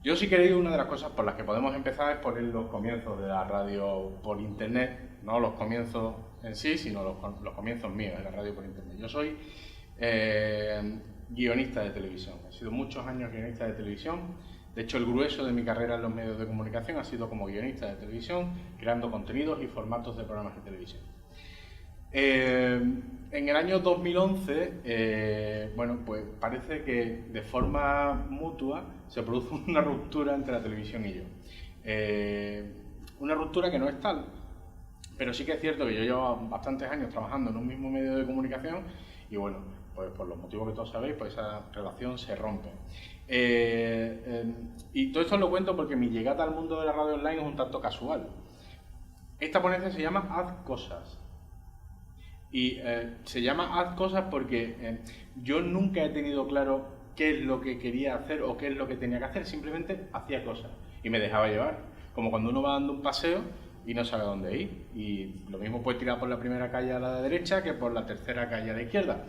Yo, si queréis, una de las cosas por las que podemos empezar es poner los comienzos de la radio por internet, no los comienzos en sí, sino los comienzos míos de la radio por internet. Yo soy guionista de televisión, he sido muchos años guionista de televisión. De hecho, el grueso de mi carrera en los medios de comunicación ha sido como guionista de televisión, creando contenidos y formatos de programas de televisión. En el año 2011, bueno, pues parece que de forma mutua se produce una ruptura entre la televisión y yo. Una ruptura que no es tal, pero sí que es cierto que yo llevo bastantes años trabajando en un mismo medio de comunicación y bueno, pues por los motivos que todos sabéis, pues esa relación se rompe. Y todo esto lo cuento porque mi llegada al mundo de la radio online es un tanto casual. Esta ponencia se llama Haz Cosas. Y se llama Haz Cosas porque yo nunca he tenido claro qué es lo que quería hacer o qué es lo que tenía que hacer, simplemente hacía cosas y me dejaba llevar, como cuando uno va dando un paseo y no sabe a dónde ir, y lo mismo puede tirar por la primera calle a la derecha que por la tercera calle a la izquierda.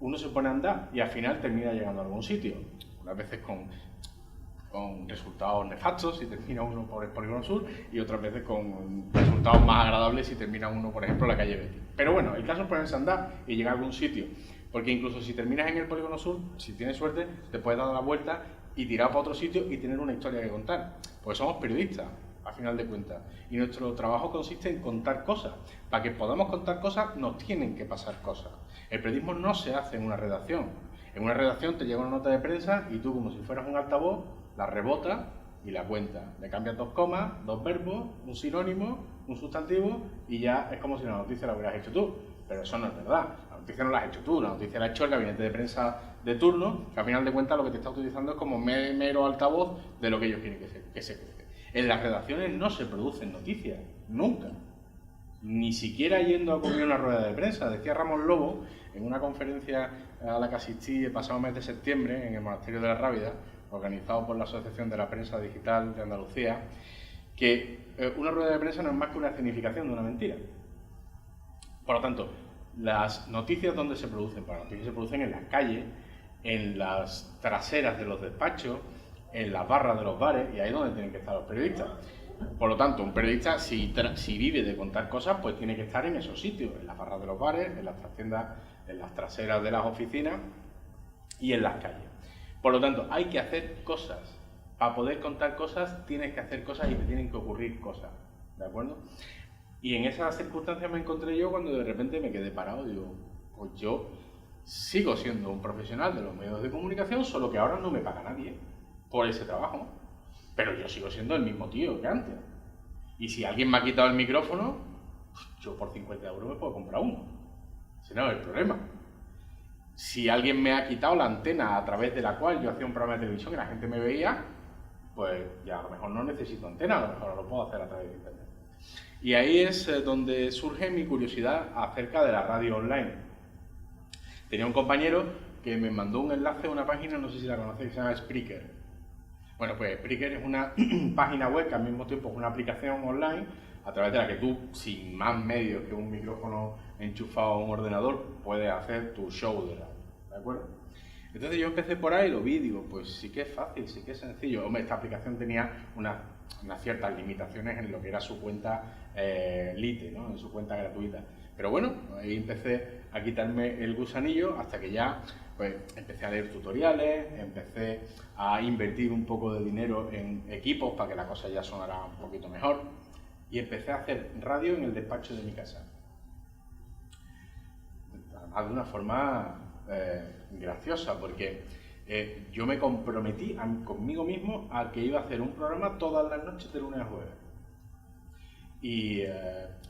Uno se pone a andar y al final termina llegando a algún sitio, unas veces con resultados nefastos si termina uno por el Polígono Sur y otras veces con resultados más agradables si termina uno, por ejemplo, en la calle Betis. Pero bueno, el caso es ponerse a andar y llegar a algún sitio, porque incluso si terminas en el Polígono Sur, si tienes suerte, te puedes dar la vuelta y tirar para otro sitio y tener una historia que contar, porque somos periodistas, a final de cuentas, y nuestro trabajo consiste en contar cosas. Para que podamos contar cosas nos tienen que pasar cosas. El periodismo no se hace en una redacción. En una redacción te llega una nota de prensa y tú, como si fueras un altavoz, la rebota y la cuenta. Le cambias dos comas, dos verbos, un sinónimo, un sustantivo y ya es como si la noticia la hubieras hecho tú. Pero eso no es verdad. La noticia no la has hecho tú, la noticia la ha hecho el gabinete de prensa de turno, que al final de cuentas lo que te está utilizando es como mero altavoz de lo que ellos quieren que se cuente. En las redacciones no se producen noticias, nunca. Ni siquiera yendo a cubrir una rueda de prensa. Decía Ramón Lobo en una conferencia a la que asistí el pasado mes de septiembre en el Monasterio de la Rábida, organizado por la Asociación de la Prensa Digital de Andalucía, que una rueda de prensa no es más que una escenificación de una mentira. Por lo tanto, las noticias, ¿dónde se producen? Pues las noticias se producen en las calles, en las traseras de los despachos, en las barras de los bares, y ahí es donde tienen que estar los periodistas. Por lo tanto, un periodista, si vive de contar cosas, pues tiene que estar en esos sitios, en las barras de los bares, en las trastiendas, en las traseras de las oficinas y en las calles. Por lo tanto, hay que hacer cosas. Para poder contar cosas, tienes que hacer cosas y te tienen que ocurrir cosas. ¿De acuerdo? Y en esas circunstancias me encontré yo cuando de repente me quedé parado. Digo, pues yo sigo siendo un profesional de los medios de comunicación, solo que ahora no me paga nadie por ese trabajo. Pero yo sigo siendo el mismo tío que antes. Y si alguien me ha quitado el micrófono, yo por 50 euros me puedo comprar uno. Ese no es el problema. Si alguien me ha quitado la antena a través de la cual yo hacía un programa de televisión y la gente me veía, pues ya a lo mejor no necesito antena, a lo mejor lo puedo hacer a través de internet. Y ahí es donde surge mi curiosidad acerca de la radio online. Tenía un compañero que me mandó un enlace a una página, no sé si la conocéis, que se llama Spreaker. Bueno, pues Spreaker es una página web que al mismo tiempo es una aplicación online a través de la que tú, sin más medios que un micrófono enchufado a un ordenador, puedes hacer tu show de radio, ¿de acuerdo? Entonces yo empecé por ahí y lo vi y digo, pues sí que es fácil, sí que es sencillo. Hombre, esta aplicación tenía unas ciertas limitaciones en lo que era su cuenta Lite, ¿no? En su cuenta gratuita. Pero bueno, ahí empecé a quitarme el gusanillo hasta que ya pues empecé a leer tutoriales, empecé a invertir un poco de dinero en equipos para que la cosa ya sonara un poquito mejor y empecé a hacer radio en el despacho de mi casa. Además de una forma graciosa, porque yo me comprometí conmigo mismo a que iba a hacer un programa todas las noches de lunes a jueves. Y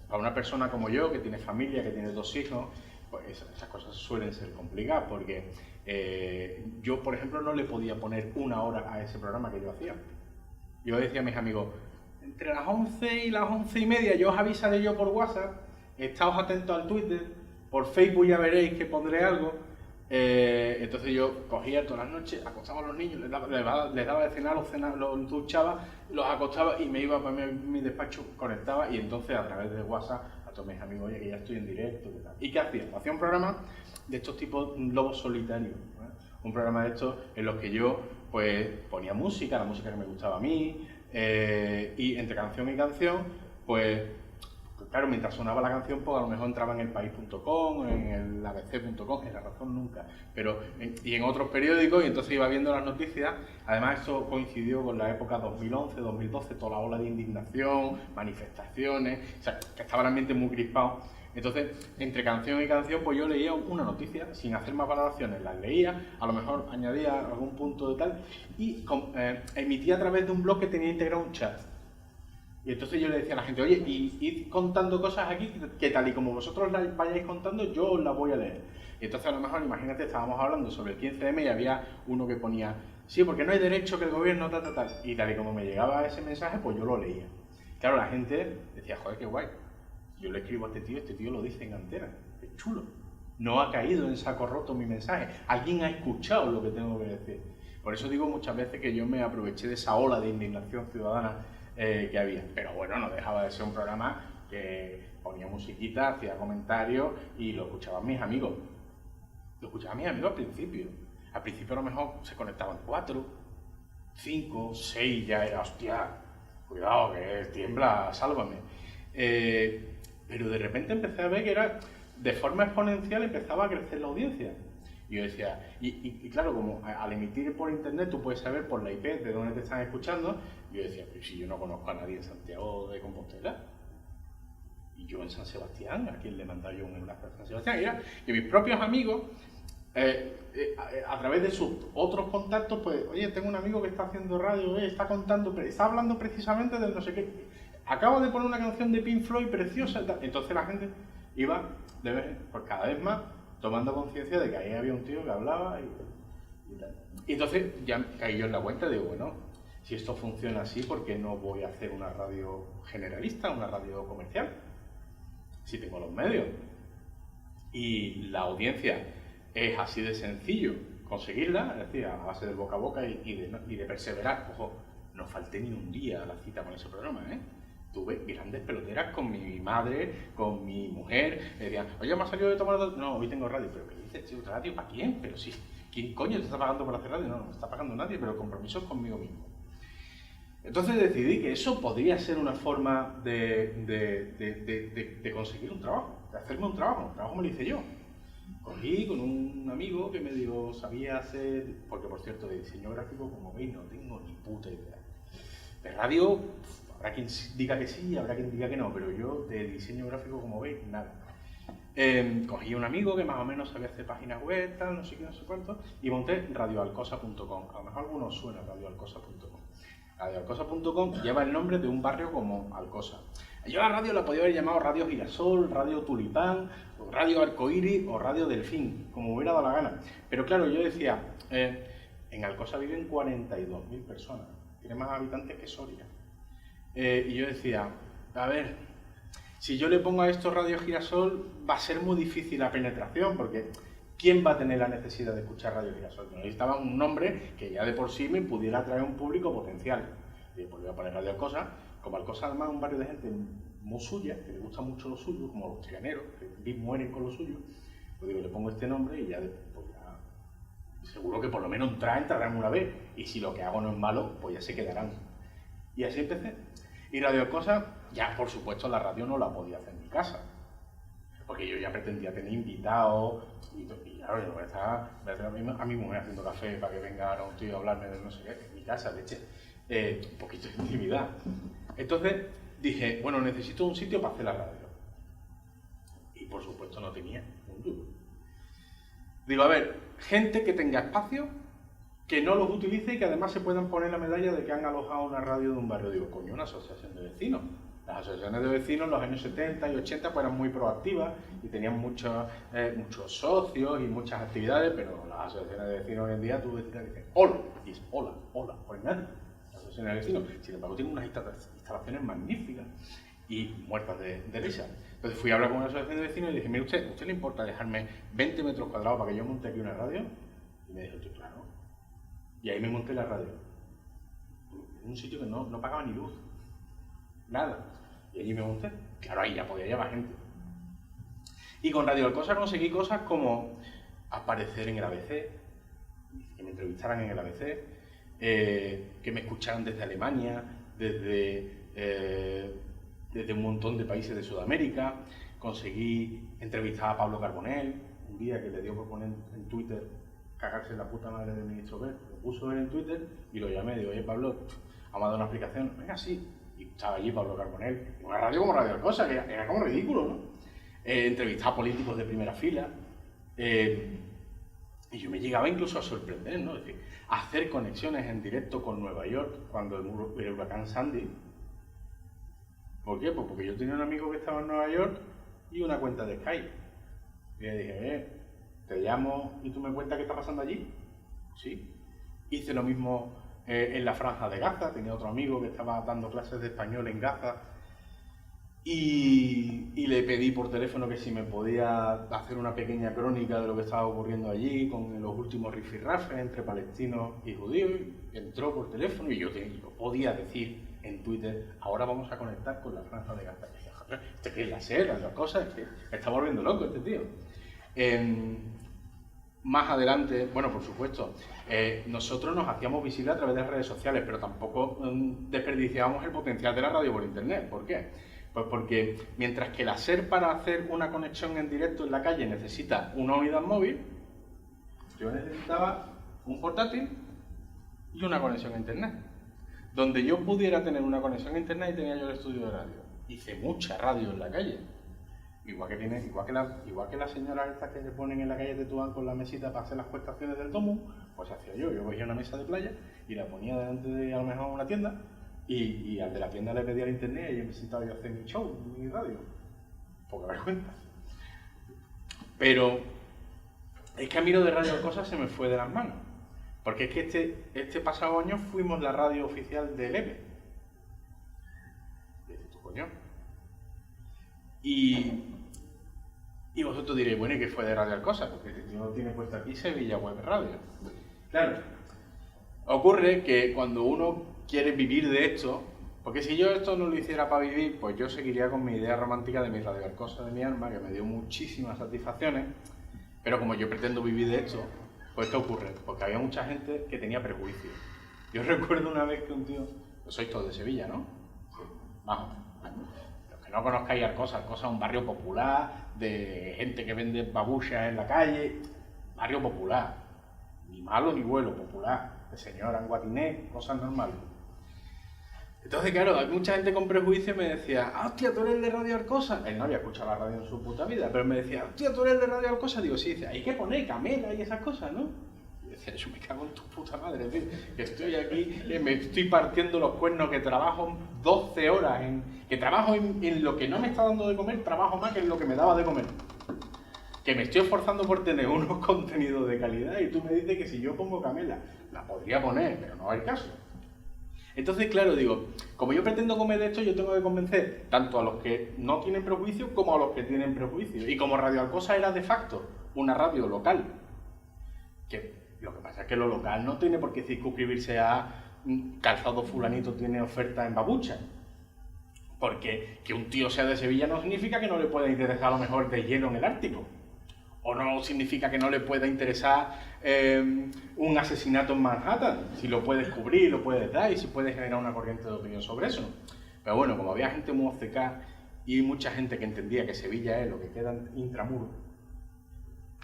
para una persona como yo, que tiene familia, que tiene 2 hijos, pues esas cosas suelen ser complicadas, porque yo, por ejemplo, no le podía poner una hora a ese programa que yo hacía. Yo decía a mis amigos, entre las 11 y las 11:30 yo os avisaré yo por WhatsApp, estáos atentos al Twitter, por Facebook ya veréis que pondré algo. Entonces yo cogía todas las noches, acostaba a los niños, les daba de cenar, los duchaba, los acostaba y me iba para mi despacho, conectaba y entonces a través de WhatsApp a todos mis amigos, oye, que ya estoy en directo, ¿qué tal? ¿Y qué hacía? Hacía un programa de estos tipos lobos solitarios, ¿no? un programa de estos en los que yo pues ponía música, la música que me gustaba a mí, y entre canción y canción, pues claro, mientras sonaba la canción, pues a lo mejor entraba en elpaís.com, en el abc.com, en La Razón nunca, pero y en otros periódicos, y entonces iba viendo las noticias. Además, esto coincidió con la época 2011, 2012, toda la ola de indignación, manifestaciones, o sea, que estaba el ambiente muy crispado. Entonces, entre canción y canción, pues yo leía una noticia, sin hacer más valoraciones, las leía, a lo mejor añadía algún punto de tal, y emitía a través de un blog que tenía integrado un chat. Y entonces yo le decía a la gente, oye, y id contando cosas aquí que tal y como vosotros las vayáis contando, yo os las voy a leer. Y entonces a lo mejor, imagínate, estábamos hablando sobre el 15M y había uno que ponía, sí, porque no hay derecho que el gobierno tal. Y tal y como me llegaba ese mensaje, pues yo lo leía. Claro, la gente decía, joder, qué guay. Yo le escribo a este tío lo dice en antena, es chulo. No ha caído en saco roto mi mensaje, alguien ha escuchado lo que tengo que decir. Por eso digo muchas veces que yo me aproveché de esa ola de indignación ciudadana que había. Pero bueno, no dejaba de ser un programa que ponía musiquita, hacía comentarios y lo escuchaban mis amigos. Lo escuchaban mis amigos al principio. Al principio a lo mejor se conectaban 4, 5, 6, ya era, hostia, cuidado que tiembla, sálvame. Pero de repente empecé a ver que era, de forma exponencial empezaba a crecer la audiencia. Y yo decía, y claro, como al emitir por internet tú puedes saber por la IP de dónde te están escuchando, yo decía, pues si yo no conozco a nadie en Santiago de Compostela, y yo en San Sebastián, ¿a quién le mandaba yo un enlace a San Sebastián? Y era que mis propios amigos, a través de sus otros contactos, pues, oye, tengo un amigo que está haciendo radio, está contando, está hablando precisamente del no sé qué, acabo de poner una canción de Pink Floyd preciosa, entonces la gente iba, pues cada vez más, tomando conciencia de que ahí había un tío que hablaba y tal. Y entonces ya caí yo en la cuenta de, bueno, si esto funciona así, ¿por qué no voy a hacer una radio generalista, una radio comercial? Si tengo los medios. Y la audiencia es así de sencillo conseguirla, es decir, a base del boca a boca y de perseverar. Ojo, no falté ni un día a la cita con ese programa, ¿eh? Tuve grandes peloteras con mi madre, con mi mujer, me decían, oye, ¿me ha salido de tomar? No, hoy tengo radio. ¿Pero qué dices, tío? ¿Radio para quién? Pero sí, ¿quién coño te está pagando por hacer radio? No, no me está pagando nadie, pero compromisos conmigo mismo. Entonces decidí que eso podría ser una forma de conseguir un trabajo, de hacerme un trabajo me lo hice yo. Cogí con un amigo que me dijo, sabía hacer, porque por cierto, de diseño gráfico, como veis, no tengo ni puta idea. De radio, habrá quien diga que sí, habrá quien diga que no, pero yo de diseño gráfico, como veis, nada. Cogí un amigo que más o menos sabía hacer páginas web, tal, no sé qué, no sé cuánto, y monté radioalcosa.com. A lo mejor algunos suena radioalcosa.com. Radioalcosa.com lleva el nombre de un barrio como Alcosa. Yo la radio la podía haber llamado Radio Girasol, Radio Tulipán, Radio Arcoíris o Radio Delfín, como me hubiera dado la gana. Pero claro, yo decía, en Alcosa viven 42.000 personas, tiene más habitantes que Soria. Y yo decía, a ver, si yo le pongo a esto Radio Girasol, va a ser muy difícil la penetración, porque ¿quién va a tener la necesidad de escuchar Radio Girasol? Yo necesitaba un nombre que ya de por sí me pudiera atraer un público potencial. Y pues voy a poner Radio Alcosa. Como Alcosa además es un barrio de gente muy suya, que le gusta mucho lo suyo, como los trianeros, que mueren con lo suyo, pues digo, le pongo este nombre y ya, pues ya seguro que por lo menos entrarán una vez. Y si lo que hago no es malo, pues ya se quedarán. Y así empecé. Y Radio Alcosa, ya por supuesto la radio no la podía hacer en mi casa, porque yo ya pretendía tener invitados y claro, yo voy a estar a mi mujer haciendo café para que venga un tío a hablarme de no sé qué, en mi casa, leche, un poquito de intimidad. Entonces dije, bueno, necesito un sitio para hacer la radio. Y por supuesto no tenía un duro. Digo, a ver, gente que tenga espacio, que no los utilice y que además se puedan poner la medalla de que han alojado una radio de un barrio. Digo, coño, una asociación de vecinos. Las asociaciones de vecinos en los años 70 y 80 pues eran muy proactivas y tenían muchos socios y muchas actividades, pero las asociaciones de vecinos hoy en día tú dices, hola, y dices, hola, pues nadie. Las asociaciones de vecinos, sin embargo, tienen unas instalaciones magníficas y muertas de risa. Entonces fui a hablar con una asociación de vecinos y dije, mire, ¿usted le importa dejarme 20 metros cuadrados para que yo monte aquí una radio? Y me dijo, claro. Y ahí me monté la radio. En un sitio que no pagaba ni luz. Nada. Y allí me monté. Claro, ahí ya podía llevar gente. Y con Radio Alcosa conseguí cosas como aparecer en el ABC, que me entrevistaran en el ABC, que me escucharan desde Alemania, desde un montón de países de Sudamérica. Conseguí entrevistar a Pablo Carbonell, un día que le dio por poner en Twitter cagarse en la puta madre del ministro Wert. Lo puso él en Twitter y lo llamé, digo, oye Pablo, vamos a dar una explicación. Venga, sí. Y estaba allí Pablo Carbonell, una radio como Radio Alcosa, que era como ridículo, ¿no? Entrevistar a políticos de primera fila. Y yo me llegaba incluso a sorprender, ¿no? Es decir, hacer conexiones en directo con Nueva York cuando el huracán Sandy. ¿Por qué? Pues porque yo tenía un amigo que estaba en Nueva York y una cuenta de Skype. Y le dije, te llamo y tú me cuentas qué está pasando allí. Sí. Hice lo mismo en la Franja de Gaza, tenía otro amigo que estaba dando clases de español en Gaza. Y le pedí por teléfono que si me podía hacer una pequeña crónica de lo que estaba ocurriendo allí con los últimos rifirrafes entre palestinos y judíos. Entró por teléfono y yo podía decir en Twitter, ahora vamos a conectar con la Franja de Gaza. Y dije, joder, ¿este qué es la SER? Las cosas, es que me está volviendo loco este tío. Más adelante, bueno, por supuesto, nosotros nos hacíamos visibles a través de las redes sociales, pero tampoco desperdiciábamos el potencial de la radio por internet. ¿Por qué? Pues porque mientras que la SER para hacer una conexión en directo en la calle necesita una unidad móvil, yo necesitaba un portátil y una conexión a internet. Donde yo pudiera tener una conexión a internet y tenía yo el estudio de radio. Hice mucha radio en la calle. Igual que las señoras estas que se ponen en la calle de Tetuán con la mesita para hacer las cuestaciones del tomo, pues hacía yo. Yo cogía una mesa de playa y la ponía delante de a lo mejor una tienda y al de la tienda le pedía el internet y yo me sentaba yo a hacer mi show, mi radio. Poca vergüenza. Pero es que a mí lo de Radio Alcosa se me fue de las manos. Porque es que este pasado año fuimos la radio oficial del EVE. Y dices tú, coño. Y vosotros diréis, bueno, ¿y qué fue de Radio Alcosa? Porque el tío tiene puesto aquí Sevilla Web Radio. Claro, ocurre que cuando uno quiere vivir de esto, porque si yo esto no lo hiciera para vivir, pues yo seguiría con mi idea romántica de mi Radio Alcosa de mi alma, que me dio muchísimas satisfacciones, pero como yo pretendo vivir de esto, pues ¿qué ocurre? Porque había mucha gente que tenía prejuicios. Yo recuerdo una vez que un tío, pues sois todos de Sevilla, ¿no? Sí, vamos. Los que no conozcáis Alcosa es un barrio popular, de gente que vende babuchas en la calle, barrio popular, ni malo ni bueno, popular, de señora en guatiné, cosas normales. Entonces, claro, hay mucha gente con prejuicio me decía, hostia, tú eres de Radio Alcosa. Él no había escuchado la radio en su puta vida, pero me decía, hostia, tú eres de Radio Alcosa. Digo, sí, dice, hay que poner Camela y esas cosas, ¿no? Y decía, yo me cago en tu puta madre, tío, que estoy aquí, me estoy partiendo los cuernos, que trabajo 12 horas, que trabajo en lo que no me está dando de comer, trabajo más que en lo que me daba de comer. Que me estoy esforzando por tener unos contenidos de calidad y tú me dices que si yo pongo Camela, la podría poner, pero no hay caso. Entonces, claro, digo, como yo pretendo comer de esto, yo tengo que convencer tanto a los que no tienen prejuicio como a los que tienen prejuicio. Y como Radio Alcosa era de facto una radio local, que lo que pasa es que lo local no tiene por qué circunscribirse a Calzado Fulanito tiene oferta en babucha. Porque que un tío sea de Sevilla no significa que no le pueda interesar a lo mejor de hielo en el Ártico. O no significa que no le pueda interesar un asesinato en Manhattan, si lo puedes cubrir, lo puedes dar y si puedes generar una corriente de opinión sobre eso. Pero bueno, como había gente muy obcecada y mucha gente que entendía que Sevilla es lo que queda intramuros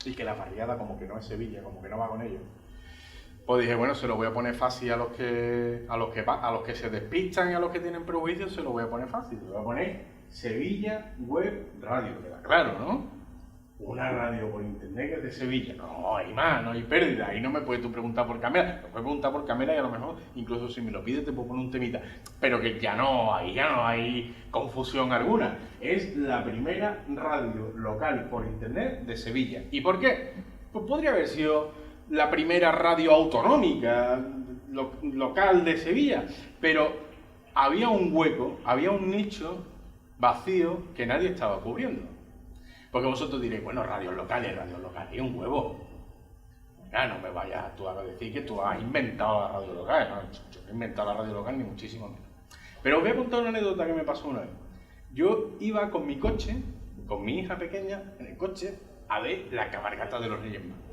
y que la barriada como que no es Sevilla, como que no va con ellos, pues dije, bueno, se lo voy a poner fácil a los que se despistan y a los que tienen prejuicios, se lo voy a poner fácil. Le voy a poner Sevilla Web Radio, queda claro, ¿no? Una radio por internet que es de Sevilla. No hay más, no hay pérdida. Ahí no me puedes tú preguntar por Camela. Me puedes preguntar por Camela y a lo mejor, incluso si me lo pides, te puedo poner un temita. Pero que ya no hay confusión alguna. Es la primera radio local por internet de Sevilla. ¿Y por qué? Pues podría haber sido la primera radio autonómica local de Sevilla. Pero había un hueco, había un nicho vacío que nadie estaba cubriendo. Porque vosotros diréis, bueno, radios locales, un huevo. Mira, no me vayas tú a decir que tú has inventado la radio local. No, yo no he inventado la radio local, ni muchísimo menos. Pero os voy a contar una anécdota que me pasó una vez. Yo iba con mi coche, con mi hija pequeña, en el coche, a ver la cabalgata de los Reyes Magos.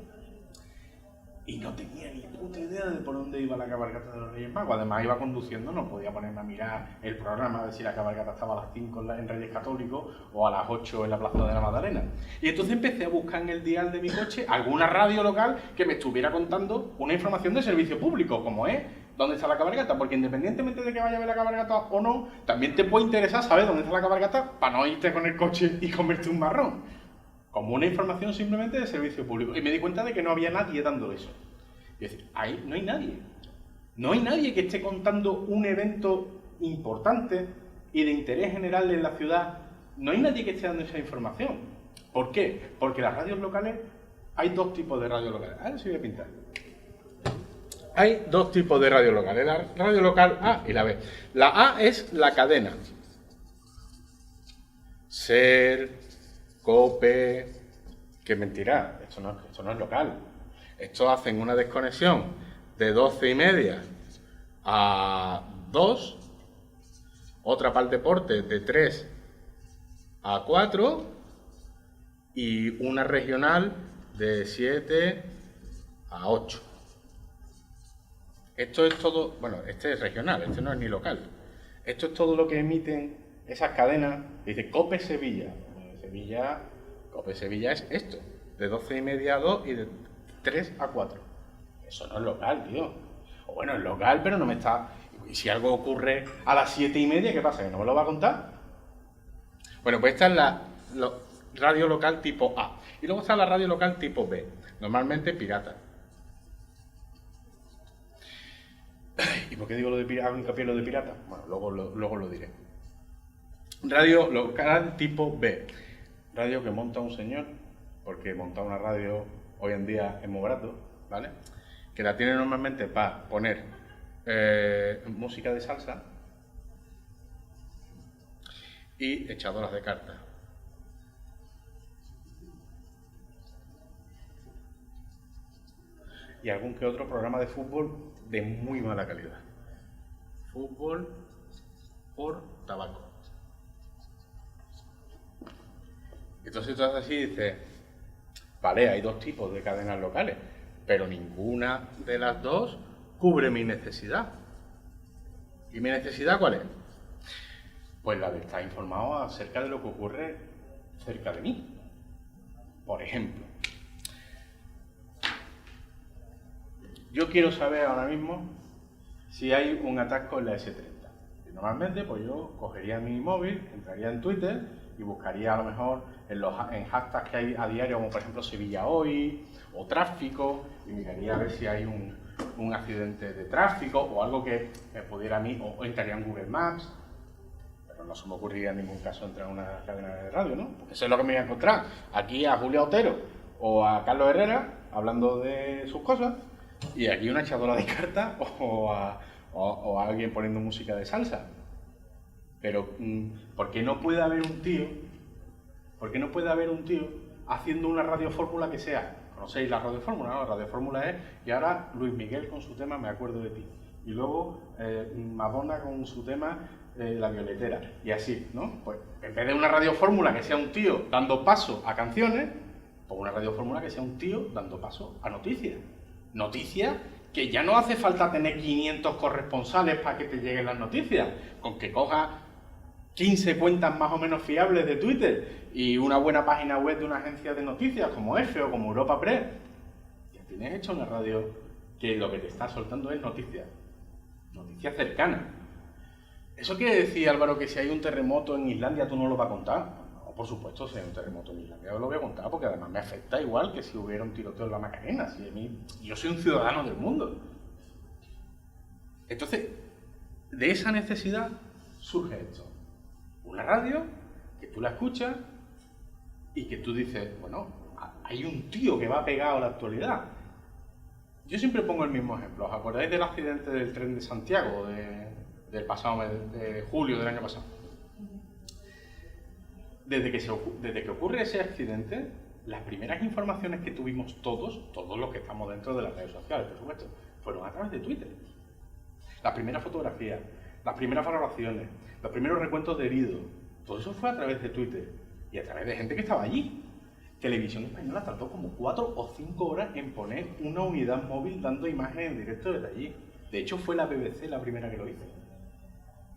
y no tenía ni puta idea de por dónde iba la cabalgata de los Reyes Magos. Además iba conduciendo, no podía ponerme a mirar el programa, a ver si la cabalgata estaba a las 5 en Reyes Católicos o a las 8 en la Plaza de la Magdalena. Y entonces empecé a buscar en el dial de mi coche alguna radio local que me estuviera contando una información de servicio público, como es dónde está la cabalgata, porque independientemente de que vaya a ver la cabalgata o no, también te puede interesar saber dónde está la cabalgata para no irte con el coche y comerte un marrón. Como una información simplemente de servicio público. Y me di cuenta de que no había nadie dando eso. Y es decir, ahí no hay nadie. No hay nadie que esté contando un evento importante y de interés general en la ciudad. No hay nadie que esté dando esa información. ¿Por qué? Porque las radios locales, hay dos tipos de radios locales. Ahora sí voy a pintar. Hay dos tipos de radios locales. La radio local A y la B. La A es la cadena. Ser... COPE, que mentira, esto no es local. Esto hacen una desconexión de 12:30 a 2, otra para el deporte de 3 a 4 y una regional de 7 a 8. Esto es todo, bueno, este es regional, este no es ni local. Esto es todo lo que emiten esas cadenas. Dice COPE Sevilla. COPE Sevilla es esto, de 12:30 a 2 y de 3 a 4. Eso no es local, tío. O bueno, es local, pero no me está... Y si algo ocurre a las 7:30, ¿qué pasa? ¿Que no me lo va a contar? Bueno, pues esta es la radio local tipo A. Y luego está la radio local tipo B, normalmente pirata. ¿Y por qué digo lo de pirata? ¿Hago hincapié en lo de pirata? Bueno, luego lo diré. Radio local tipo B. Radio que monta un señor, porque montar una radio hoy en día es muy barato, ¿vale? Que la tiene normalmente para poner música de salsa y echadoras de cartas. Y algún que otro programa de fútbol de muy mala calidad. Fútbol por tabaco. Entonces tú haces así y dices, vale, hay dos tipos de cadenas locales, pero ninguna de las dos cubre mi necesidad. ¿Y mi necesidad cuál es? Pues la de estar informado acerca de lo que ocurre cerca de mí. Por ejemplo, yo quiero saber ahora mismo si hay un atasco en la S30. Y normalmente, pues yo cogería mi móvil, entraría en Twitter y buscaría a lo mejor en hashtags que hay a diario, como por ejemplo Sevilla Hoy o tráfico, y miraría a ver si hay un accidente de tráfico o algo que me pudiera a mí, o entraría en Google Maps, pero no se me ocurriría en ningún caso entrar en una cadena de radio, ¿no? Porque eso es lo que me voy a encontrar, aquí a Julia Otero o a Carlos Herrera hablando de sus cosas, y aquí una echadora de cartas o a alguien poniendo música de salsa. Pero, ¿por qué no puede haber un tío? ¿Por qué no puede haber un tío haciendo una radiofórmula que sea? ¿Conocéis la radiofórmula? ¿No? La radiofórmula es, y ahora Luis Miguel con su tema Me acuerdo de ti. Y luego Madonna con su tema La Violetera. Y así, ¿no? Pues en vez de una radiofórmula que sea un tío dando paso a canciones, pues una radiofórmula que sea un tío dando paso a noticias. Noticias que ya no hace falta tener 500 corresponsales para que te lleguen las noticias. Con que cojas 15 cuentas más o menos fiables de Twitter y una buena página web de una agencia de noticias como EFE o como Europa Press, ya tienes hecho una radio que lo que te está soltando es noticias cercanas. ¿Eso quiere decir, Álvaro, que si hay un terremoto en Islandia tú no lo vas a contar? No, por supuesto, si hay un terremoto en Islandia lo voy a contar, porque además me afecta igual que si hubiera un tiroteo en la Macarena. Yo soy un ciudadano del mundo. Entonces, de esa necesidad surge esto. Una radio que tú la escuchas y que tú dices, bueno, hay un tío que va pegado a la actualidad. Yo siempre pongo el mismo ejemplo. ¿Os acordáis del accidente del tren de Santiago del pasado mes de julio del año pasado? Desde que ocurre ese accidente, las primeras informaciones que tuvimos todos los que estamos dentro de las redes sociales, por supuesto, fueron a través de Twitter. Las primeras fotografías, las primeras valoraciones, los primeros recuentos de heridos, todo eso fue a través de Twitter y a través de gente que estaba allí. Televisión Española tardó como 4 o 5 horas en poner una unidad móvil dando imágenes en directo desde allí. De hecho, fue la BBC la primera que lo hizo.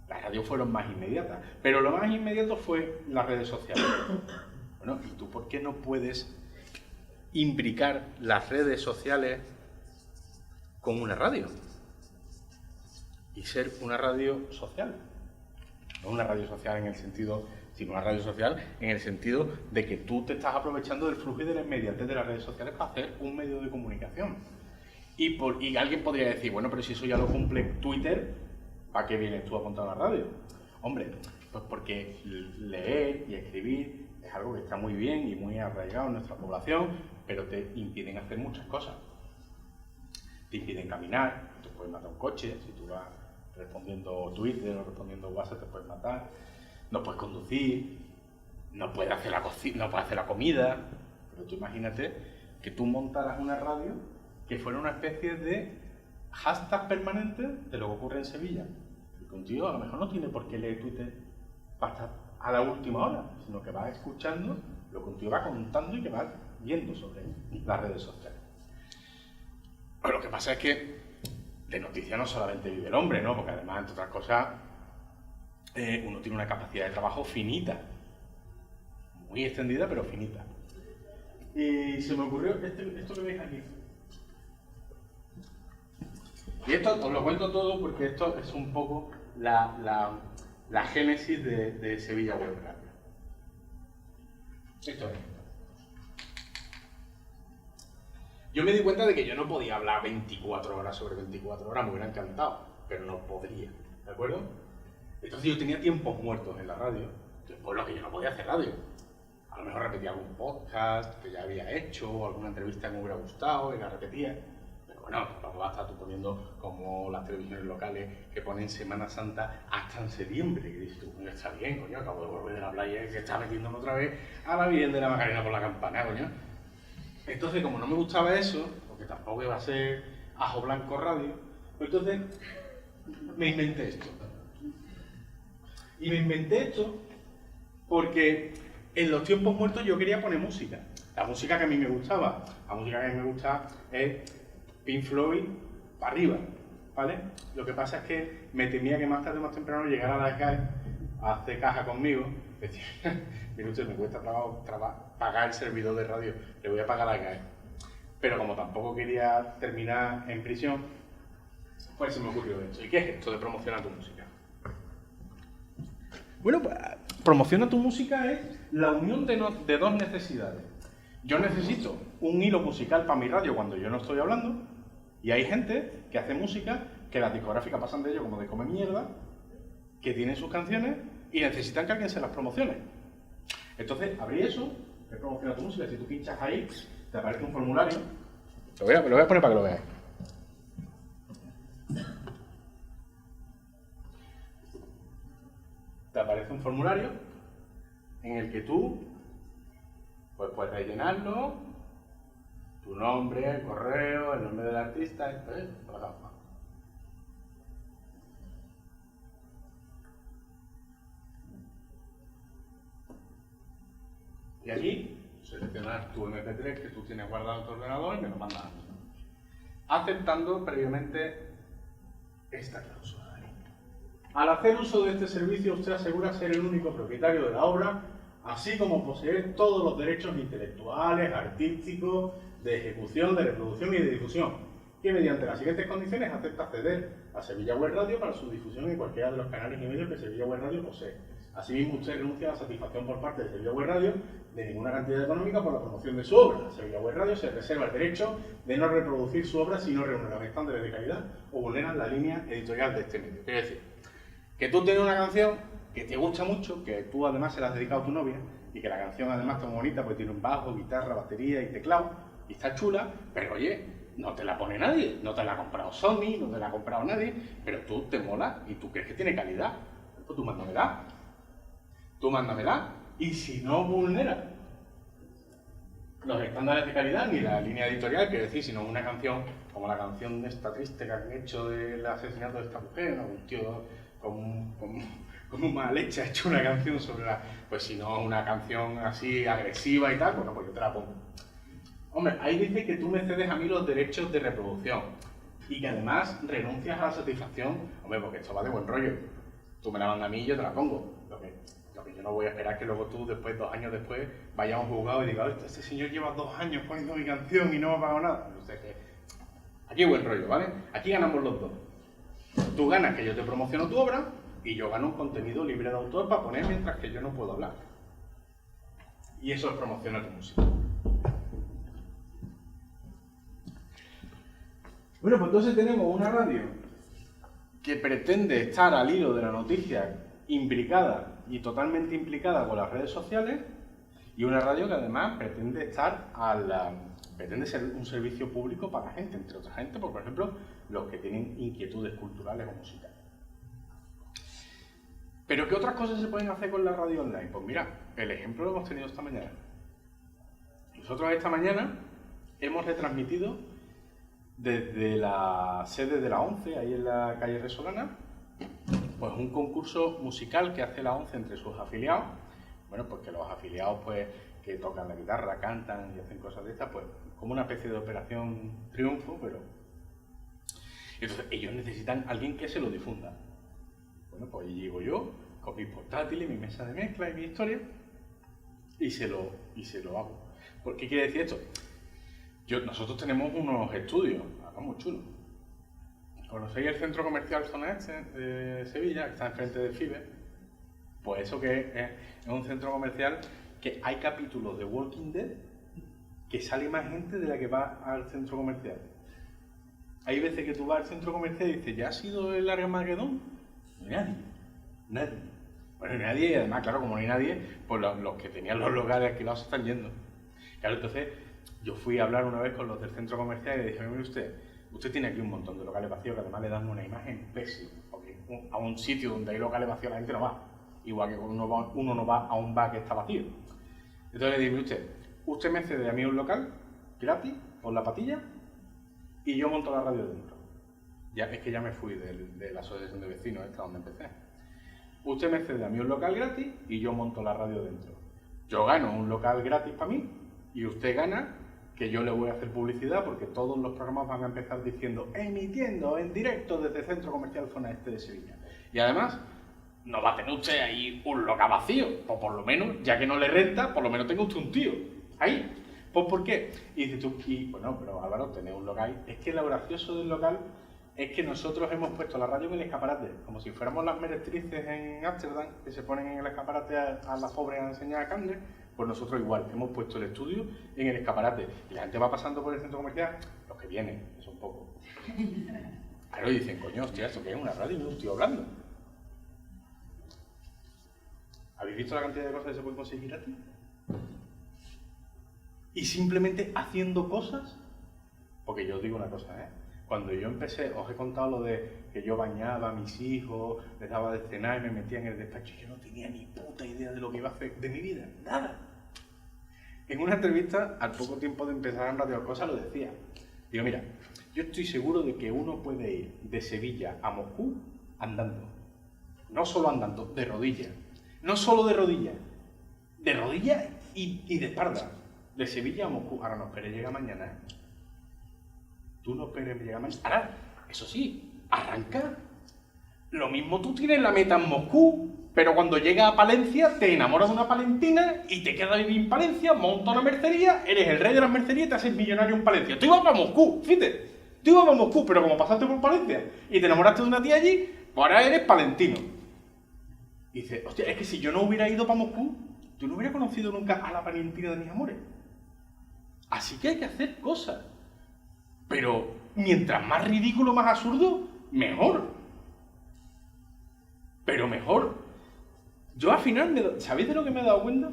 Las radios fueron más inmediatas, pero lo más inmediato fue las redes sociales. Bueno, ¿y tú por qué no puedes imbricar las redes sociales con una radio? Y ser una radio social. No una radio social en el sentido, sino una radio social en el sentido de que tú te estás aprovechando del flujo y de la inmediatez de las redes sociales para hacer un medio de comunicación. Y alguien podría decir, bueno, pero si eso ya lo cumple Twitter, ¿para qué vienes tú a contar la radio? Hombre, pues porque leer y escribir es algo que está muy bien y muy arraigado en nuestra población, pero te impiden hacer muchas cosas. Te impiden caminar, te puedes matar un coche, si tú vas respondiendo Twitter o respondiendo WhatsApp te puedes matar, no puedes conducir, no puedes hacer la comida, pero tú imagínate que tú montaras una radio que fuera una especie de hashtag permanente de lo que ocurre en Sevilla. Porque un tío a lo mejor no tiene por qué leer Twitter hasta a la última hora, sino que va escuchando lo que un tío va contando y que va viendo sobre las redes sociales. Pero lo que pasa es que de noticias no solamente vive el hombre, ¿no? Porque además, entre otras cosas, uno tiene una capacidad de trabajo finita. Muy extendida, pero finita. Y se me ocurrió esto que veis aquí. Y esto os lo cuento todo porque esto es un poco la génesis de Sevilla Web Radio. Esto es. Yo me di cuenta de que yo no podía hablar 24 horas sobre 24 horas, me hubiera encantado, pero no podría, ¿de acuerdo? Entonces yo tenía tiempos muertos en la radio, que es por lo que yo no podía hacer radio. A lo mejor repetía algún podcast que ya había hecho, o alguna entrevista que me hubiera gustado y la repetía. Pero bueno, tampoco vas a estar tú poniendo como las televisiones locales que ponen Semana Santa hasta en septiembre. Y dices tú, coño, está bien, coño, acabo de volver de la playa que está metiéndome otra vez a la Virgen de la Macarena por la campana, coño. Entonces, como no me gustaba eso, porque tampoco iba a ser Ajo Blanco Radio, pues entonces me inventé esto. Y me inventé esto porque en los tiempos muertos yo quería poner música. La música que a mí me gustaba. La música que a mí me gusta es Pink Floyd para arriba, ¿vale? Lo que pasa es que me temía que más tarde o más temprano llegara a la calle a hacer caja conmigo. Decía, mire usted, me cuesta pagar el servidor de radio, le voy a pagar la CAE. Pero como tampoco quería terminar en prisión, pues se me ocurrió esto. ¿Y qué es esto de promocionar tu música? Bueno, pues promocionar tu música es la unión de dos necesidades. Yo necesito un hilo musical para mi radio cuando yo no estoy hablando, y hay gente que hace música que las discográficas pasan de ello como de come mierda, que tienen sus canciones y necesitan que alguien se las promocione. Entonces, abrí eso, que promociona tu música. Si tú pinchas ahí, te aparece un formulario. Lo voy a poner para que lo veáis. Te aparece un formulario en el que tú pues, puedes rellenarlo, tu nombre, el correo, el nombre del artista, y aquí seleccionar tu MP3 que tú tienes guardado en tu ordenador y me lo mandas a mí. Aceptando previamente esta cláusula. Al hacer uso de este servicio, usted asegura ser el único propietario de la obra, así como poseer todos los derechos intelectuales, artísticos, de ejecución, de reproducción y de difusión, y mediante las siguientes condiciones acepta acceder a Sevilla Web Radio para su difusión en cualquiera de los canales y medios que Sevilla Web Radio posee. Asimismo, usted renuncia a la satisfacción por parte de Sevilla Web Radio de ninguna cantidad económica por la promoción de su obra. Sevilla Web Radio se reserva el derecho de no reproducir su obra si no reúne los estándares de calidad o vulnera la línea editorial de este medio. Es decir, que tú tienes una canción que te gusta mucho, que tú además se la has dedicado a tu novia, y que la canción además está muy bonita porque tiene un bajo, guitarra, batería y teclado, y está chula, pero oye, no te la pone nadie, no te la ha comprado Sony, no te la ha comprado nadie, pero tú te mola y tú crees que tiene calidad, pues tú mándamela. Tú mándamela, y si no vulnera los estándares de calidad ni la línea editorial, quiero decir, si no una canción como la canción esta triste que han hecho del asesinato de esta mujer, ¿no? Un tío con como mala leche ha hecho una canción sobre la... Pues si no, una canción así agresiva y tal, bueno, pues yo te la pongo. Hombre, ahí dice que tú me cedes a mí los derechos de reproducción y que además renuncias a la satisfacción, hombre, porque esto va de buen rollo. Tú me la mandas a mí y yo te la pongo. Lo que yo no voy a esperar que luego tú, después, 2 años después, vayas a un juzgado y digas, este señor lleva 2 años poniendo mi canción y no me ha pagado nada. O sea que aquí hay buen rollo, ¿vale? Aquí ganamos los dos. Tú ganas que yo te promociono tu obra y yo gano un contenido libre de autor para poner mientras que yo no puedo hablar. Y eso es promocionar tu música. Bueno, pues entonces tenemos una radio que pretende estar al hilo de la noticia, imbricada y totalmente implicada con las redes sociales, y una radio que además pretende estar pretende ser un servicio público para la gente, entre otra gente, por ejemplo, los que tienen inquietudes culturales o musicales. ¿Pero qué otras cosas se pueden hacer con la radio online? Pues mira, el ejemplo lo hemos tenido esta mañana. Nosotros esta mañana hemos retransmitido desde la sede de la ONCE, ahí en la calle Resolana, pues un concurso musical que hace la ONCE entre sus afiliados. Bueno, pues que los afiliados pues que tocan la guitarra, cantan y hacen cosas de estas, pues como una especie de operación triunfo, pero... Entonces ellos necesitan a alguien que se lo difunda. Bueno, pues allí llego yo, con mis portátiles, mi mesa de mezcla y mi historia, y se lo hago. ¿Por qué quiere decir esto? Nosotros tenemos unos estudios, muy chulos. ¿Conocéis el centro comercial Zona Este de Sevilla, que está enfrente del FIBE? Pues eso que es un centro comercial que hay capítulos de Walking Dead que sale más gente de la que va al centro comercial. Hay veces que tú vas al centro comercial y dices, ¿ya ha sido el Armagedón? Nadie. Bueno, nadie, y además, claro, como no hay nadie, pues los que tenían los locales alquilados se están yendo. Claro, entonces yo fui a hablar una vez con los del centro comercial y le dije, mire usted tiene aquí un montón de locales vacíos que además le dan una imagen pésima, porque a un sitio donde hay locales vacíos la gente no va, igual que uno no va a un bar que está vacío. Entonces le dije, usted me cede a mí un local gratis, por la patilla, y yo monto la radio dentro. Es que ya me fui de la asociación de vecinos, esta donde empecé. Usted me cede a mí un local gratis y yo monto la radio dentro. Yo gano un local gratis para mí y usted gana que yo le voy a hacer publicidad porque todos los programas van a empezar diciendo emitiendo en directo desde el Centro Comercial Zona Este de Sevilla. Y además, no va a tener usted ahí un local vacío, o por lo menos, ya que no le renta, por lo menos tenga usted un tío ahí. Pues ¿por qué? Y dices tú, bueno, pero Álvaro, tenés un local. Es que lo gracioso del local es que nosotros hemos puesto la radio en el escaparate, como si fuéramos las meretrices en Ámsterdam, que se ponen en el escaparate a las pobres a enseñar carne. Pues nosotros igual, hemos puesto el estudio en el escaparate y la gente va pasando por el centro comercial, los que vienen, es un poco. Claro, y dicen, coño, hostia, ¿esto qué es? ¿Una radio? No estoy hablando. ¿Habéis visto la cantidad de cosas que se pueden conseguir gratis? Y simplemente haciendo cosas, porque yo os digo una cosa, cuando yo empecé, os he contado lo de que yo bañaba a mis hijos, les daba de cenar y me metía en el despacho y yo no tenía ni puta idea de lo que iba a hacer de mi vida, nada. En una entrevista, al poco tiempo de empezar en Radio Cosa, lo decía. Digo, mira, yo estoy seguro de que uno puede ir de Sevilla a Moscú andando. No solo andando, de rodillas. No solo de rodillas y de espalda. De Sevilla a Moscú. Ahora no esperes, llega mañana. Tú no esperes, llega mañana. Ahora, eso sí, arranca. Lo mismo tú tienes la meta en Moscú, pero cuando llegas a Palencia te enamoras de una palentina y te quedas vivir en Palencia, montas una mercería, eres el rey de las mercerías y te haces millonario en Palencia. Tú ibas para Moscú, fíjate. Tú ibas para Moscú, pero como pasaste por Palencia y te enamoraste de una tía allí, pues ahora eres palentino. Y dices, hostia, es que si yo no hubiera ido para Moscú, yo no hubiera conocido nunca a la palentina de mis amores. Así que hay que hacer cosas. Pero mientras más ridículo, más absurdo, mejor. Pero mejor. Yo al final, ¿sabéis de lo que me he dado cuenta?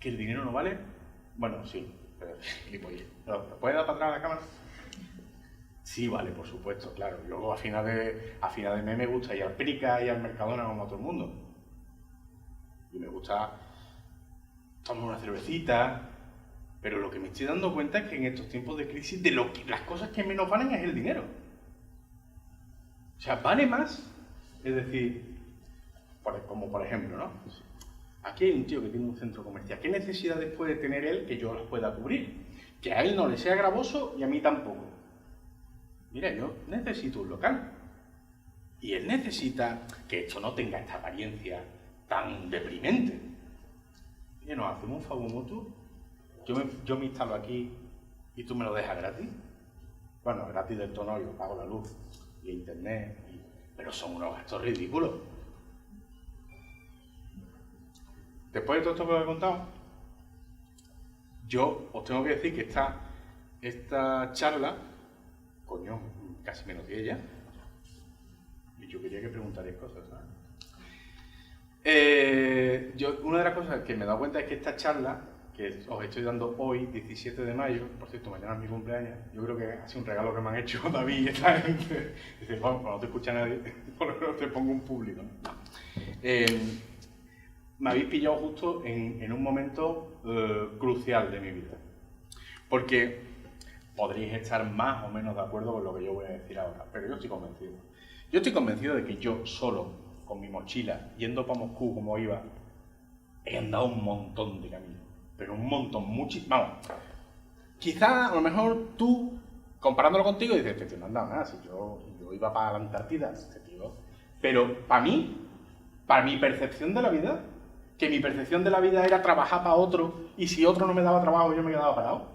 Que el dinero no vale. Bueno, sí, pero ¿me puedes dar para atrás la cámara? Sí, vale, por supuesto, claro. Luego a final de mes me gusta ir al Prica y al Mercadona como a todo el mundo. Y me gusta tomar una cervecita. Pero lo que me estoy dando cuenta es que en estos tiempos de crisis, las cosas que menos valen es el dinero. O sea, vale más Es decir, como por ejemplo, ¿no? Aquí hay un tío que tiene un centro comercial. ¿Qué necesidades puede tener él que yo las pueda cubrir? Que a él no le sea gravoso y a mí tampoco. Mira, yo necesito un local. Y él necesita que esto no tenga esta apariencia tan deprimente. Oye, ¿nos hacemos un favor mutuo? Yo me instalo aquí y tú me lo dejas gratis. Bueno, gratis del tono, yo pago la luz y internet, pero son unos gastos ridículos. Después de todo esto que os he contado, yo os tengo que decir que esta charla, coño, casi menos 10 ya, y yo quería que preguntarais cosas, ¿sabes? Una de las cosas que me he dado cuenta es que esta charla, que os estoy dando hoy, 17 de mayo, por cierto, mañana es mi cumpleaños, yo creo que ha sido un regalo que me han hecho David y esta gente. Dice, bueno, no te escucha nadie, por lo menos te pongo un público, ¿no? Me habéis pillado justo en un momento crucial de mi vida. Porque podréis estar más o menos de acuerdo con lo que yo voy a decir ahora, pero yo estoy convencido. Yo estoy convencido de que yo solo, con mi mochila, yendo para Moscú como iba, he andado un montón de camino. Pero un montón, muchísimo. Vamos, quizá a lo mejor tú, comparándolo contigo, dices, este tío no ha andado nada, si yo iba para la Antártida, este tío. Pero para mí, para mi percepción de la vida, que mi percepción de la vida era trabajar para otro, y si otro no me daba trabajo yo me quedaba parado.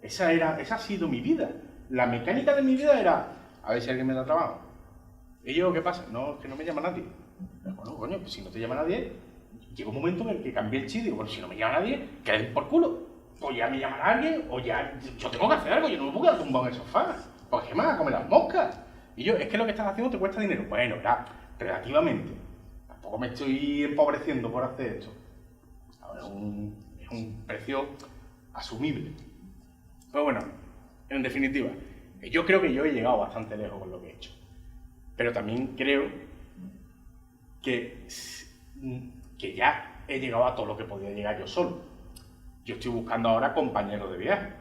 Esa ha sido mi vida. La mecánica de mi vida era, a ver si alguien me da trabajo. ¿Y yo qué pasa? No, es que no me llama nadie. Bueno, coño, pues si no te llama nadie, llega un momento en el que cambié el chip y digo, bueno, si no me llama nadie, que den por culo. O ya me llamará alguien, o ya yo tengo que hacer algo, yo no me puedo quedar tumbado en el sofá. Pues qué más, a comer las moscas. Y yo, es que lo que estás haciendo te cuesta dinero. Bueno, relativamente. Tampoco me estoy empobreciendo por hacer esto. Ahora, es un precio asumible. Pero bueno, en definitiva, yo creo que yo he llegado bastante lejos con lo que he hecho. Pero también creo que ya he llegado a todo lo que podía llegar yo solo. Yo estoy buscando ahora compañeros de viaje.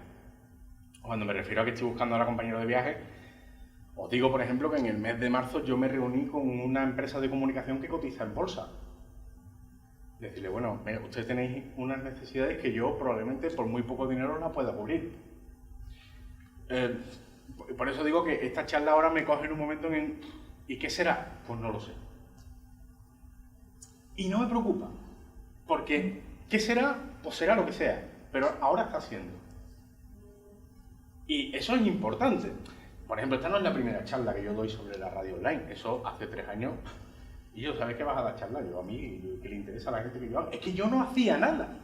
Cuando me refiero a que estoy buscando ahora compañeros de viaje, os digo, por ejemplo, que en el mes de marzo yo me reuní con una empresa de comunicación que cotiza en bolsa. Decirle, bueno, mira, ustedes tenéis unas necesidades que yo probablemente por muy poco dinero las pueda cubrir. Por eso digo que esta charla ahora me coge en un momento en... ¿Y qué será? Pues no lo sé. Y no me preocupa, porque ¿qué será? Pues será lo que sea, pero ahora está siendo. Y eso es importante. Por ejemplo, esta no es la primera charla que yo doy sobre la radio online, eso hace 3 años. Y yo, ¿sabes qué vas a dar charla? Yo a mí, ¿qué le interesa a la gente que yo haga? Es que yo no hacía nada.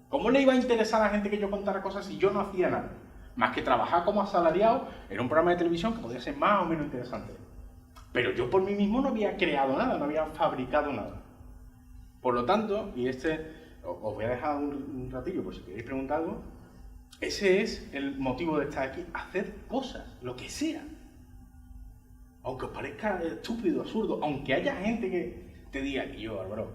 ¿Cómo le iba a interesar a la gente que yo contara cosas si yo no hacía nada? Más que trabajar como asalariado en un programa de televisión que podría ser más o menos interesante. Pero yo por mí mismo no había creado nada, no había fabricado nada. Por lo tanto, y os voy a dejar un ratillo por si queréis preguntar algo, ese es el motivo de estar aquí, hacer cosas, lo que sea. Aunque os parezca estúpido, absurdo, aunque haya gente que te diga, y yo, Álvaro,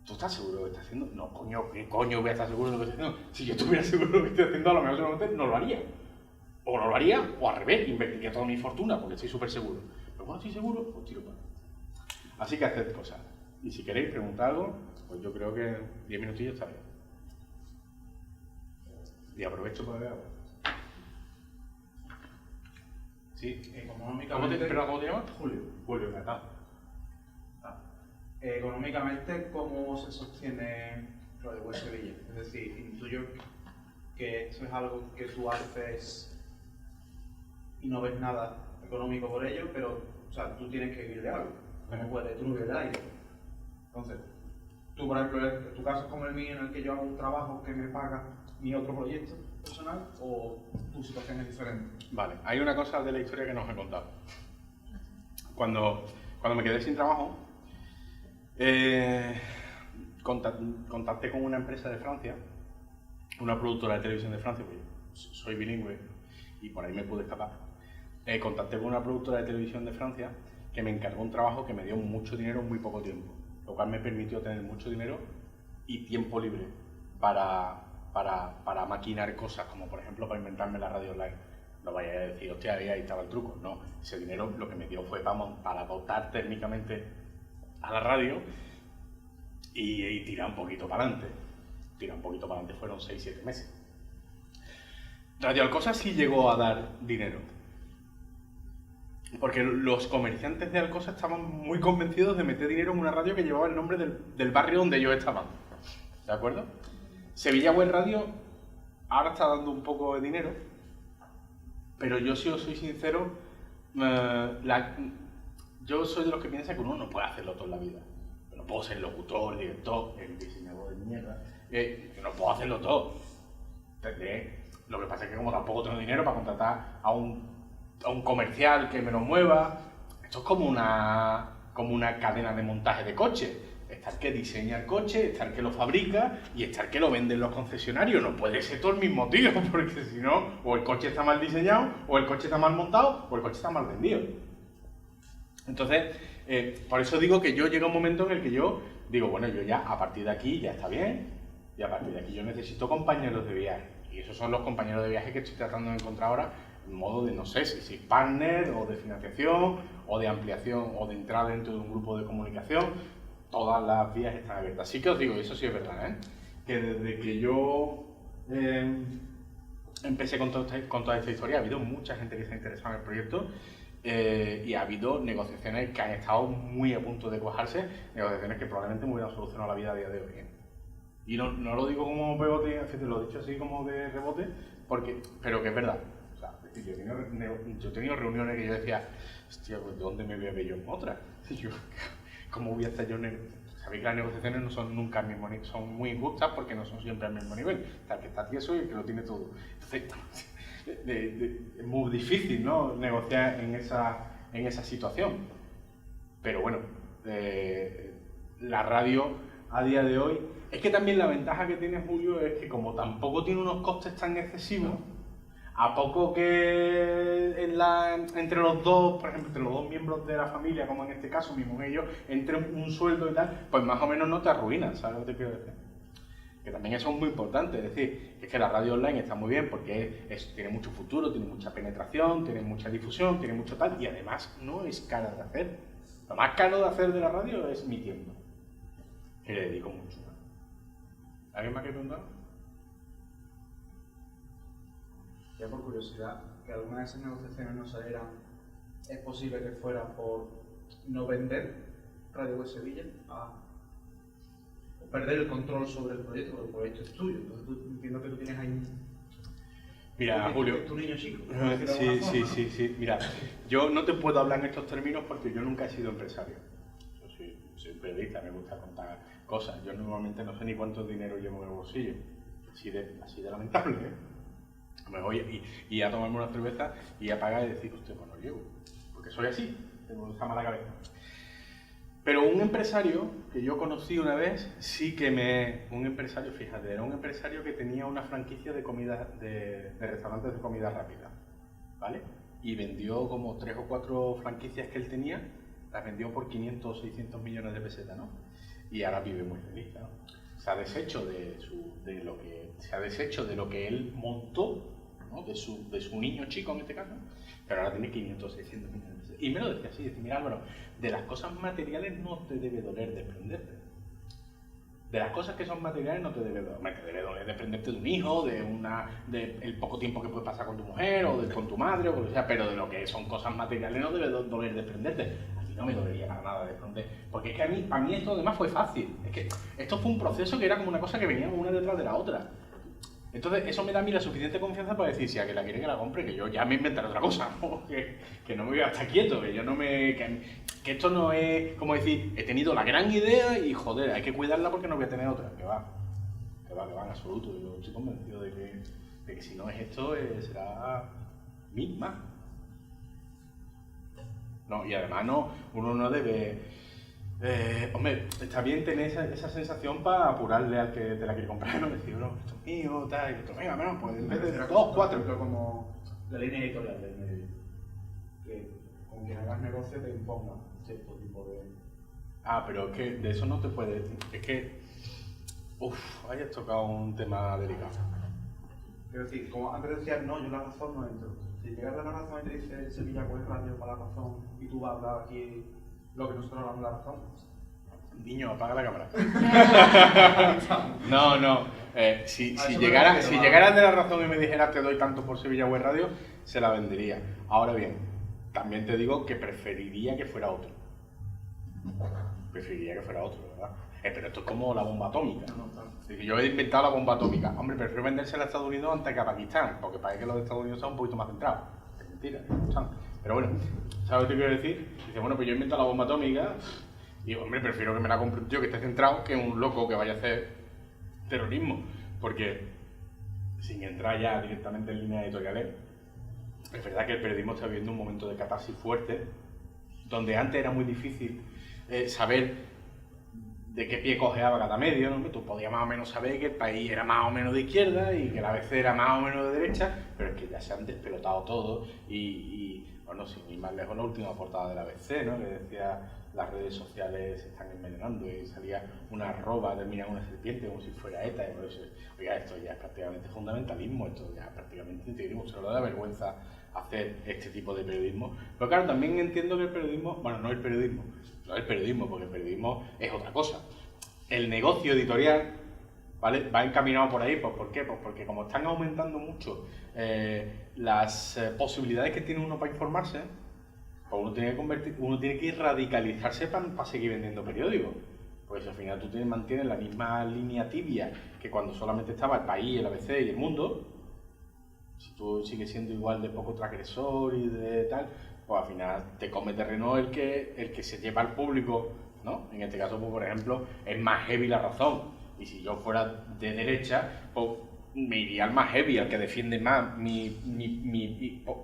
¿tú estás seguro de lo que estás haciendo? No, coño, ¿qué coño voy a estar seguro de lo que estoy haciendo? Si yo estuviera seguro de lo que estoy haciendo, a lo mejor seguramente no lo haría. O no lo haría, o al revés, invertiría toda mi fortuna, porque estoy súper seguro. Pero cuando estoy seguro, pues tiro para. Así que haced cosas. Y si queréis preguntar algo, pues yo creo que 10 minutillos está bien. Y aprovecho para ver algo. Sí, económicamente... ¿Cómo te llamas? Julio. Julio, encantado. Económicamente, ¿cómo se sostiene lo de Web Sevilla? Es decir, intuyo que esto es algo que tú haces y no ves nada económico por ello, pero o sea, tú tienes que vivir de algo. No puedes, tú no vives de aire. Entonces, tú, por ejemplo, tu caso es como el mío, en el que yo hago un trabajo que me paga mi otro proyecto personal, o tu situación es diferente. Vale, hay una cosa de la historia que no os he contado. Cuando me quedé sin trabajo, contacté con una empresa de Francia, una productora de televisión de Francia, porque soy bilingüe y por ahí me pude escapar. Contacté con una productora de televisión de Francia que me encargó un trabajo que me dio mucho dinero en muy poco tiempo, lo cual me permitió tener mucho dinero y tiempo libre para maquinar cosas, como por ejemplo para inventarme la radio online. no vaya a decir, hostia, ahí estaba el truco. No, ese dinero lo que me dio fue para dotar térmicamente a la radio y tirar un poquito para adelante. Tirar un poquito para adelante fueron 6-7 meses. Radio Alcosa sí llegó a dar dinero. Porque los comerciantes de Alcosa estaban muy convencidos de meter dinero en una radio que llevaba el nombre del barrio donde ellos estaban. ¿De acuerdo? Sevilla Web Radio ahora está dando un poco de dinero, pero yo, si os soy sincero, yo soy de los que piensan que uno no puede hacerlo todo en la vida. No puedo ser locutor, director, el diseñador de mierda. No puedo hacerlo todo. Lo que pasa es que como tampoco tengo dinero para contratar a un comercial que me lo mueva, esto es como una cadena de montaje de coches. Está el que diseña el coche, está el que lo fabrica y está el que lo vende en los concesionarios. No puede ser todo el mismo tío, porque si no, o el coche está mal diseñado, o el coche está mal montado, o el coche está mal vendido. Entonces, por eso digo que yo llega un momento en el que yo digo, bueno, yo ya a partir de aquí ya está bien, y a partir de aquí yo necesito compañeros de viaje. Y esos son los compañeros de viaje que estoy tratando de encontrar ahora, en modo de, no sé, si partner, o de financiación, o de ampliación, o de entrar dentro de un grupo de comunicación. Todas las vías están abiertas. Así que os digo, eso sí es verdad, que desde que yo empecé con toda esta historia, ha habido mucha gente que se ha interesado en el proyecto y ha habido negociaciones que han estado muy a punto de cuajarse, negociaciones que probablemente me hubieran solucionado la vida a día de hoy. Y no lo digo como pegote, te lo he dicho así como de rebote, pero que es verdad. O sea, yo he tenido reuniones que yo decía, hostia, pues ¿de dónde me voy a ver yo en otra? ¿Cómo voy a hacer yo? Sabéis que las negociaciones no son nunca al mismo nivel, son muy injustas porque no son siempre al mismo nivel. Está el que está tieso y el que lo tiene todo. Entonces, es muy difícil, ¿no?, negociar en esa situación. Pero bueno, la radio a día de hoy, es que también la ventaja que tiene Julio es que como tampoco tiene unos costes tan excesivos, a poco que entre los dos, por ejemplo, entre los dos miembros de la familia, como en este caso, mi mujer y yo, entre un sueldo y tal, pues más o menos no te arruinas, ¿sabes lo que te quiero decir? Que también eso es muy importante, es decir, es que la radio online está muy bien porque tiene mucho futuro, tiene mucha penetración, tiene mucha difusión, tiene mucho tal, y además no es cara de hacer. Lo más caro de hacer de la radio es mi tiempo, que le dedico mucho. ¿Alguien más que preguntar? Ya por curiosidad, que alguna de esas negociaciones no salieran, ¿es posible que fuera por no vender Radio Web Sevilla o perder el control sobre el proyecto? Porque el proyecto es tuyo, entonces entiendo que tú tienes ahí... Mira, Julio, es tu niño chico. Sí. Mira, yo no te puedo hablar en estos términos porque yo nunca he sido empresario. Yo soy periodista, me gusta contar cosas. Yo normalmente no sé ni cuánto dinero llevo en el bolsillo. Así de lamentable, ¿eh? Me voy y a tomarme una cerveza y a pagar y decir, hostia, pues no llevo. Porque soy así, tengo esa mala cabeza. Pero un empresario que yo conocí una vez, un empresario, fíjate, era un empresario que tenía una franquicia de comida, de restaurantes de comida rápida, ¿vale? Y vendió como 3 o 4 franquicias que él tenía, las vendió por 500 o 600 millones de pesetas, ¿no? Y ahora vive muy feliz, ¿no? Se ha deshecho de lo que él montó, ¿no?, de su niño chico en este caso, pero ahora tiene 500 o 600 millones de pesetas. Y me lo decía así, decía, mira Álvaro, de las cosas materiales no te debe doler desprenderte. De las cosas que son materiales no te debe doler desprenderte de un hijo, de el poco tiempo que puedes pasar con tu mujer o con tu madre o lo que sea, pero de lo que son cosas materiales no debe doler desprenderte. A mí no me dolería para nada desprender, porque es que para mí esto además fue fácil. Es que esto fue un proceso que era como una cosa que venía una detrás de la otra. Entonces eso me da a mí la suficiente confianza para decir, si a que la quiere que la compre, que yo ya me inventaré otra cosa, ¿no? que no me voy a estar quieto, que esto no es como decir, he tenido la gran idea y joder, hay que cuidarla porque no voy a tener otra. Que va en absoluto. Yo estoy convencido de que si no es esto, será misma. No, y además uno no debe... hombre, está bien tener esa sensación para apurarle al que te la quiere comprar, ¿no? Decir, no, esto es mío, tal, y otro, venga, menos, pues en vez de 2, 4. Pero como la línea editorial del medio, que con quien hagas negocio te imponga cierto tipo de... Pero es que de eso no te puede decir. Es que, hayas tocado un tema delicado. Quiero decir, como antes decías, no, yo la razón no entro. Si llegas a la razón y te dice Sevilla Web Radio para la razón y tú vas a hablar aquí lo que nosotros hablamos de la razón. Niño, apaga la cámara. No. Si llegaras de la razón y me dijeras te doy tanto por Sevilla Web Radio, se la vendería. Ahora bien, también te digo que preferiría que fuera otro. ¿Verdad? Pero esto es como la bomba atómica. Si yo he inventado la bomba atómica, hombre, prefiero vendérsela a Estados Unidos antes que a Pakistán, porque parece que los de Estados Unidos son un poquito más centrados. Es mentira, ¿sabes? Pero bueno, ¿sabes lo que te quiero decir? Dice, bueno, pues yo he inventado la bomba atómica y, hombre, prefiero que me la compre un tío que esté centrado que un loco que vaya a hacer terrorismo. Porque, sin entrar ya directamente en líneas editoriales, es verdad que el periodismo está viviendo un momento de catarsis fuerte, donde antes era muy difícil saber de qué pie cojeaba cada medio, ¿no? Tú podías más o menos saber que el país era más o menos de izquierda y que la ABC era más o menos de derecha, pero es que ya se han despelotado todos y bueno, sin ir más lejos, la última portada de la ABC, ¿no? Que decía las redes sociales se están envenenando y salía una arroba terminada en una serpiente como si fuera ETA y por eso, oiga, esto ya es prácticamente fundamentalismo, esto ya es prácticamente integrismo, se lo da vergüenza hacer este tipo de periodismo. Pero claro, también entiendo que el periodismo, bueno, no es periodismo, porque el periodismo es otra cosa. El negocio editorial, ¿vale?, va encaminado por ahí. Pues, ¿por qué? Pues porque como están aumentando mucho las posibilidades que tiene uno para informarse, pues uno tiene que radicalizarse para seguir vendiendo periódicos. Pues al final tú mantienes la misma línea tibia que cuando solamente estaba el País, el ABC y el Mundo. Si tú sigues siendo igual de poco transgresor y de tal, pues al final te come terreno el que se lleva al público, ¿no? En este caso, pues, por ejemplo, es más heavy La Razón. Y si yo fuera de derecha, pues me iría al más heavy, al que defiende más mi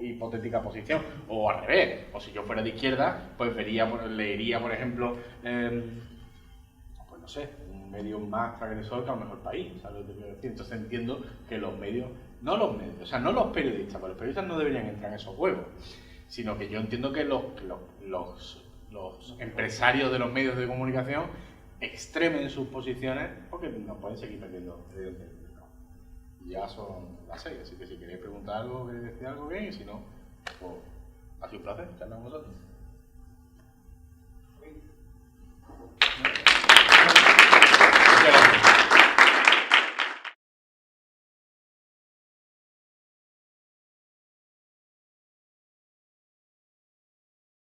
hipotética posición. O al revés. O si yo fuera de izquierda, pues leería, por ejemplo, pues no sé, un medio más transgresor que a lo mejor País, ¿sabes lo que quiero decir? Entonces entiendo que los medios, no los periodistas, porque los periodistas no deberían entrar en esos juegos, sino que yo entiendo que los empresarios de los medios de comunicación extremen sus posiciones porque no pueden seguir perdiendo el mercado. Y ya son las 6, así que si queréis preguntar algo, queréis decir algo bien, y si no, pues ha sido un placer charlar con vosotros.